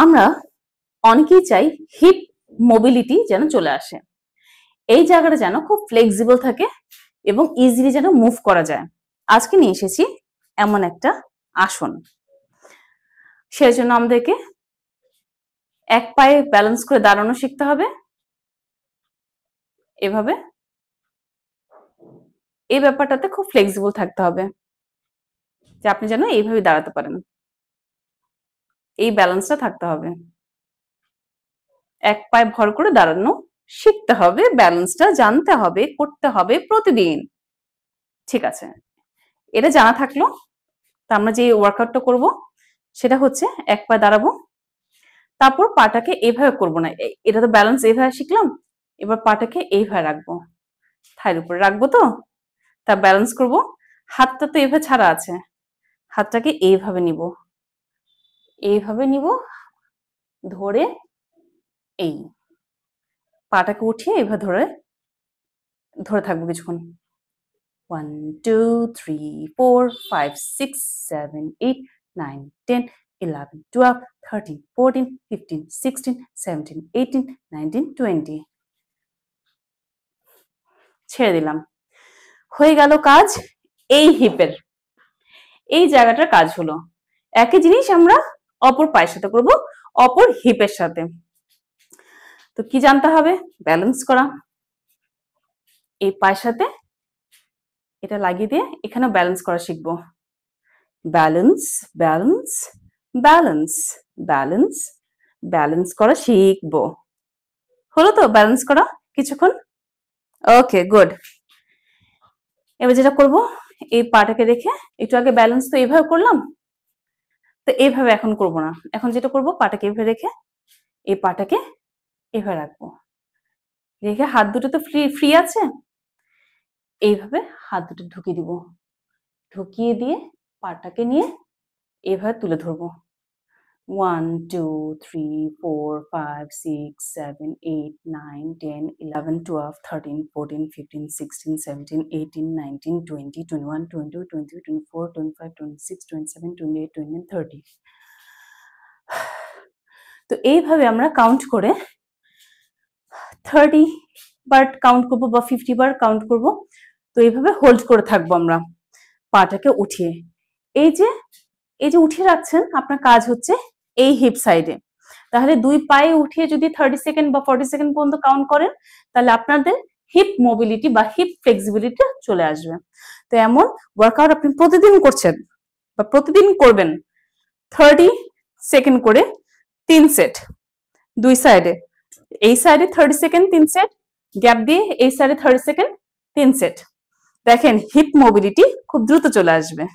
আমরা অনেকেই চাই হিপ মোবিলিটি যেন চলে আসে, এই জায়গাটা যেন খুব ফ্লেক্সিবল থাকে এবং ইজিলি যেন মুভ করা যায়। আজকে নিয়ে এসেছি এমন একটা আসন। সেই জন্য আমাদেরকে এক পায়ে ব্যালেন্স করে দাঁড়ানো শিখতে হবে, এভাবে। এই ব্যাপারটাতে খুব ফ্লেক্সিবল থাকতে হবে যে আপনি যেন এইভাবে দাঁড়াতে পারেন, এই ব্যালেন্সটা থাকতে হবে। এক পায়ে ভর করে দাঁড়ানো শিখতে হবে, ব্যালেন্সটা জানতে হবে, করতে হবে প্রতিদিন। ঠিক আছে, এটা জানা থাকলো। তা আমরা যে ওয়ার্কআউটটা করব সেটা হচ্ছে এক পায়ে দাঁড়াবো, তারপর পাটাকে এইভাবে করব না, এটা তো ব্যালেন্স এইভাবে শিখলাম। এবার পাটাকে এইভাবে রাখবো, থাইয়ের উপরে রাখবো, তো তা ব্যালেন্স করব। হাতটা তো এইভাবে ছাড়া আছে, হাতটাকে এইভাবে নিব, এইভাবে নিব ধরে, এই পাটাকে উঠিয়ে এইভাবে ধরে ধরে থাকবো কিছুক্ষণ। 1 2 3 4 5 6 7 8 9 10 11 12 13 14 15 16 17 18 19 20। ছেড়ে দিলাম, হয়ে গেল কাজ। এই হিপের এই জায়গাটার কাজ হলো। একই জিনিস আমরা অপর পায়ের সাথে করব, অপর হিপের সাথে। তো কি জানতে হবে? ব্যালেন্স করা। এই পায়ের সাথে এটা লাগিয়ে দিয়ে এখানে ব্যালেন্স করা শিখবো। Balance balance balance balance balance করা শিখবো। হলো তো ব্যালেন্স করা কিছুক্ষণ? ওকে, গুড। এবার যেটা করব, এই পাটাকে রেখে, একটু আগে ব্যালেন্স তো এইভাবে করলাম, তো এইভাবে এখন করব না। এখন যেটা করব, পাটাকে এইভাবে রেখে এই পাটাকে এইভাবে রাখবো, রেখে হাত দুটো তো ফ্রি ফ্রি আছে, এইভাবে হাত দুটো ঢুকিয়ে দিব, ঢুকিয়ে দিয়ে পাটাকে নিয়ে এইভাবে তুলে ধরবো। 1 2 3 4 5 6 7 8 9 10 11 12 13 14 15 16 17 18 19 20 21 22 23 24 25 26 27 28 29 30। তো এইভাবে আমরা কাউন্ট করে 30 বার কাউন্ট করব বা 50 বার কাউন্ট করব। তো এইভাবে হোল্ড করে থাকবো আমরা পাটাকে উঠিয়ে। এই যে উঠিয়ে রাখছেন, আপনার কাজ হচ্ছে এই হিপ সাইডে। তাহলে দুই পায়ে উঠিয়ে যদি 30 সেকেন্ড বা 40 সেকেন্ড পর্যন্ত কাউন্ট করেন, তাহলে আপনাদের হিপ মোবিলিটি বা হিপ ফ্লেক্সিবিলিটি চলে আসবে। তো এমন ওয়ার্কআউট আপনি প্রতিদিন করছেন বা প্রতিদিন করবেন, 30 সেকেন্ড করে 3 সেট দুই সাইডে। এই সাইডে 30 সেকেন্ড 3 সেট, গ্যাপ দিয়ে এই সাইডে 30 সেকেন্ড 3 সেট। দেখেন হিপ মোবিলিটি খুব দ্রুত চলে আসবে।